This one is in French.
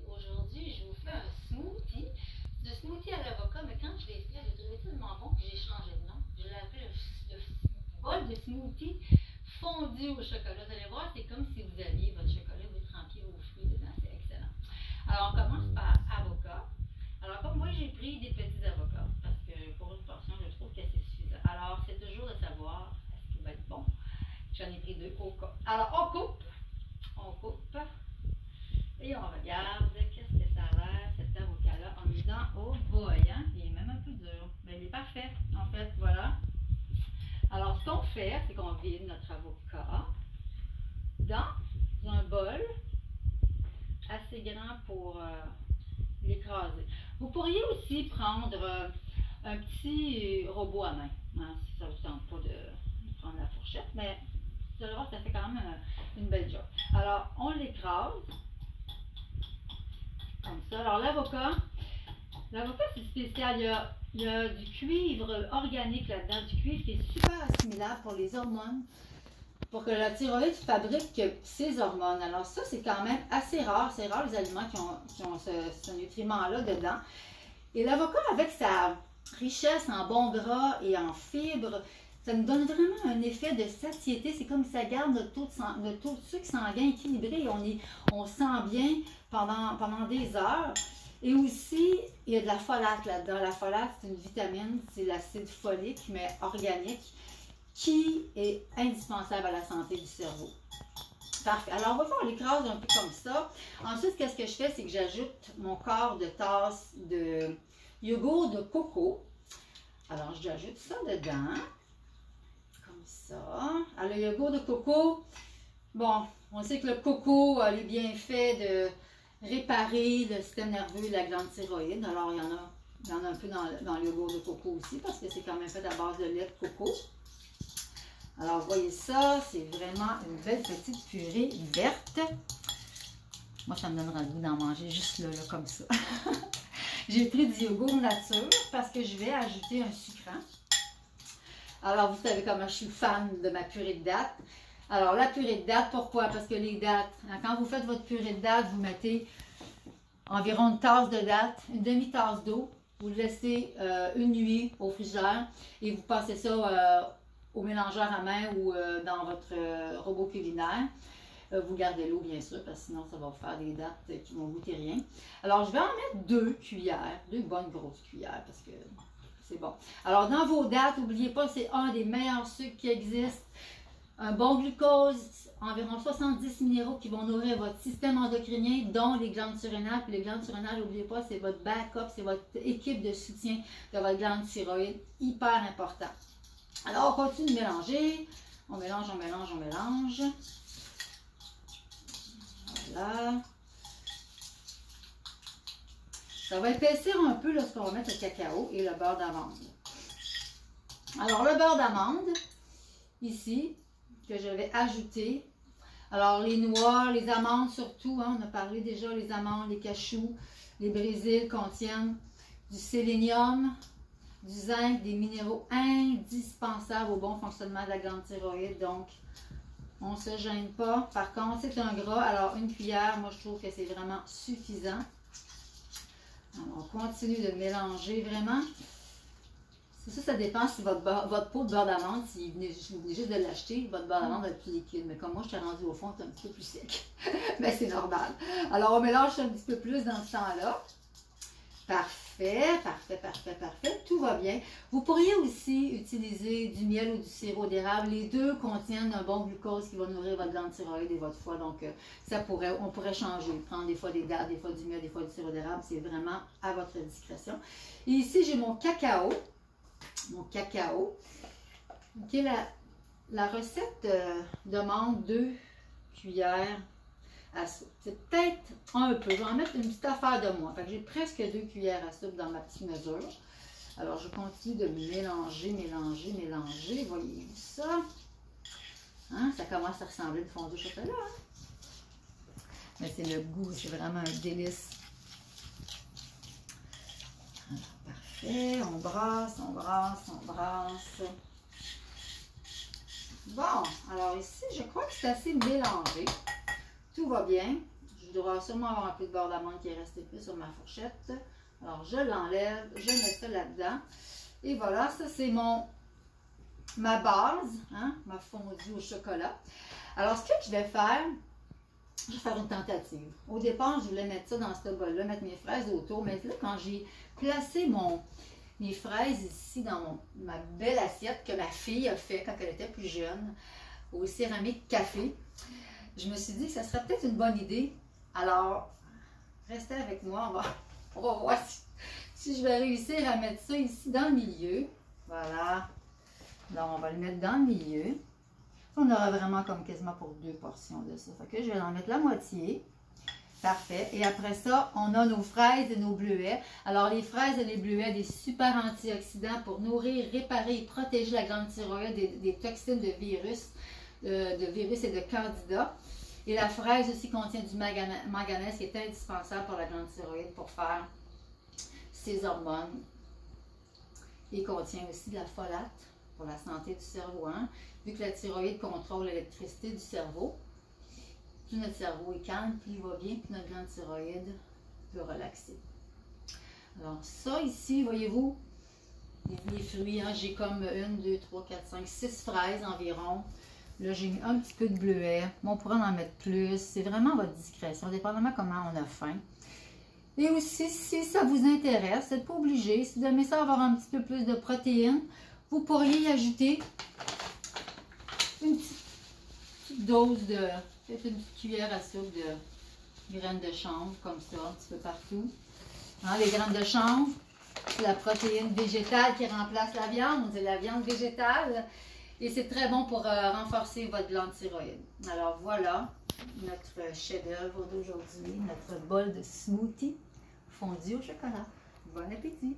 Aujourd'hui, je vous fais un smoothie. Le smoothie à l'avocat, mais quand je l'ai fait, j'ai trouvé tellement bon que j'ai changé de nom. Je l'ai appelé le bol de smoothie fondu au chocolat. Vous allez voir, c'est comme si vous aviez votre chocolat, vous trempiez vos fruits dedans. C'est excellent. Alors, on commence par avocat. Alors, comme moi, j'ai pris des petits avocats parce que pour une portion, je trouve que c'est suffisant. Alors, c'est toujours de savoir est-ce qu'il va être bon. J'en ai pris 2 au cas. Alors, on coupe. Et on regarde qu'est-ce que ça a l'air, cet avocat-là, en disant, oh boy, hein, il est même un peu dur. Mais il est parfait, en fait, voilà. Alors, ce qu'on fait, c'est qu'on vide notre avocat dans un bol assez grand pour l'écraser. Vous pourriez aussi prendre un petit robot à main, hein, si ça ne vous tente pas de prendre la fourchette, mais vous allez voir, ça fait quand même une belle job. Alors, on l'écrase. Comme ça. Alors, l'avocat, c'est spécial. Il y a du cuivre organique là-dedans, du cuivre qui est super assimilable pour les hormones, pour que la thyroïde fabrique ses hormones. Alors, ça, c'est quand même assez rare. C'est rare les aliments qui ont ce nutriment-là dedans. Et l'avocat, avec sa richesse en bons gras et en fibres, ça nous donne vraiment un effet de satiété. C'est comme si ça garde notre taux de sucre sanguin équilibré. On se sent bien pendant des heures. Et aussi, il y a de la folate là-dedans. La folate, c'est une vitamine, c'est l'acide folique, mais organique, qui est indispensable à la santé du cerveau. Parfait. Alors, on va faire l'écrase un peu comme ça. Ensuite, qu'est-ce que je fais? C'est que j'ajoute mon quart de tasse de yogourt de coco. Alors, j'ajoute ça dedans. Ça. Alors, le yogourt de coco, bon, on sait que le coco a les bienfaits de réparer le système nerveux et la glande thyroïde. Alors, il y en a un peu dans le yogourt de coco aussi, parce que c'est quand même fait à base de lait de coco. Alors, vous voyez ça, c'est vraiment une belle petite purée verte. Moi, ça me donnera le goût d'en manger juste là, comme ça. J'ai pris du yogourt nature parce que je vais ajouter un sucrant. Alors, vous savez comment je suis fan de ma purée de dattes. Alors, la purée de dattes, pourquoi? Parce que les dattes, quand vous faites votre purée de dattes, vous mettez environ une tasse de dattes, une demi-tasse d'eau. Vous le laissez une nuit au frigidaire et vous passez ça au mélangeur à main ou dans votre robot culinaire. Vous gardez l'eau, bien sûr, parce que sinon, ça va vous faire des dattes qui vont goûter rien. Alors, je vais en mettre 2 cuillères, 2 bonnes grosses cuillères, parce que c'est bon. Alors, dans vos dattes, n'oubliez pas, c'est un des meilleurs sucres qui existent. Un bon glucose, environ 70 minéraux qui vont nourrir votre système endocrinien, dont les glandes surrénales. Puis les glandes surrénales, n'oubliez pas, c'est votre backup, c'est votre équipe de soutien de votre glande thyroïde. Hyper important. Alors, on continue de mélanger. On mélange, on mélange, on mélange. Voilà. Ça va épaissir un peu lorsqu'on va mettre le cacao et le beurre d'amande. Alors, le beurre d'amande, ici, que je vais ajouter. Alors, les noix, les amandes surtout, hein, on a parlé déjà, les amandes, les cachous, les brésils contiennent du sélénium, du zinc, des minéraux indispensables au bon fonctionnement de la glande thyroïde. Donc, on ne se gêne pas. Par contre, c'est un gras. Alors, une cuillère, moi, je trouve que c'est vraiment suffisant. Alors, on continue de mélanger vraiment. C'est ça, ça dépend si votre pot de beurre d'amande, si vous venez juste de l'acheter, votre beurre d'amande va être plus liquide. Mais comme moi, je suis rendue au fond, c'est un petit peu plus sec. Mais c'est normal. Alors, on mélange un petit peu plus dans ce temps-là. Parfait, parfait, parfait, parfait. Tout va bien. Vous pourriez aussi utiliser du miel ou du sirop d'érable. Les deux contiennent un bon glucose qui va nourrir votre glande thyroïde et votre foie. Donc, on pourrait changer. Prendre des fois des dattes, des fois du miel, des fois du sirop d'érable. C'est vraiment à votre discrétion. Et ici, j'ai mon cacao. Mon cacao. OK, la recette demande 2 cuillères à soupe. C'est peut-être un peu. Je vais en mettre une petite affaire de moins. Fait que j'ai presque 2 cuillères à soupe dans ma petite mesure. Alors, je continue de mélanger, mélanger, mélanger. Voyez ça. Hein? Ça commence à ressembler à une fondue au chocolat. Hein? Mais c'est le goût. C'est vraiment un délice. Alors, parfait. On brasse, on brasse, on brasse. Bon, alors ici, je crois que c'est assez mélangé. Tout va bien. Je dois sûrement avoir un peu de beurre d'amande qui est resté plus sur ma fourchette. Alors, je l'enlève, je mets ça là-dedans. Et voilà, ça c'est ma base, hein, ma fondue au chocolat. Alors, ce que je vais faire une tentative. Au départ, je voulais mettre ça dans ce bol-là, mettre mes fraises autour. Mais là, quand j'ai placé mes fraises ici dans ma belle assiette que ma fille a fait quand elle était plus jeune, au céramique café, je me suis dit que ça serait peut-être une bonne idée. Alors, restez avec moi, on va voir si je vais réussir à mettre ça ici dans le milieu. Voilà. Donc, on va le mettre dans le milieu. On aura vraiment comme quasiment pour 2 portions de ça. Fait que je vais en mettre la moitié. Parfait. Et après ça, on a nos fraises et nos bleuets. Alors, les fraises et les bleuets, des super antioxydants pour nourrir, réparer et protéger la glande thyroïde des toxines de virus et de candida. Et la fraise aussi contient du manganèse qui est indispensable pour la glande thyroïde pour faire ses hormones. Et contient aussi de la folate pour la santé du cerveau. Hein? Vu que la thyroïde contrôle l'électricité du cerveau, plus notre cerveau est calme, plus il va bien, plus notre glande thyroïde peut relaxer. Alors ça ici, voyez-vous, les fruits, hein, j'ai comme 1, 2, 3, 4, 5, 6 fraises environ. Là, j'ai mis un petit peu de bleuet. Bon, on pourrait en mettre plus. C'est vraiment votre discrétion, dépendamment comment on a faim. Et aussi, si ça vous intéresse, vous n'êtes pas obligé. Si vous aimez ça avoir un petit peu plus de protéines, vous pourriez y ajouter une petite dose de, peut-être une petite cuillère à soupe de graines de chanvre, comme ça, un petit peu partout. Hein, les graines de chanvre, c'est la protéine végétale qui remplace la viande. C'est la viande végétale. Et c'est très bon pour renforcer votre glande thyroïde. Alors voilà notre chef-d'œuvre d'aujourd'hui, notre bol de smoothie fondu au chocolat. Bon appétit!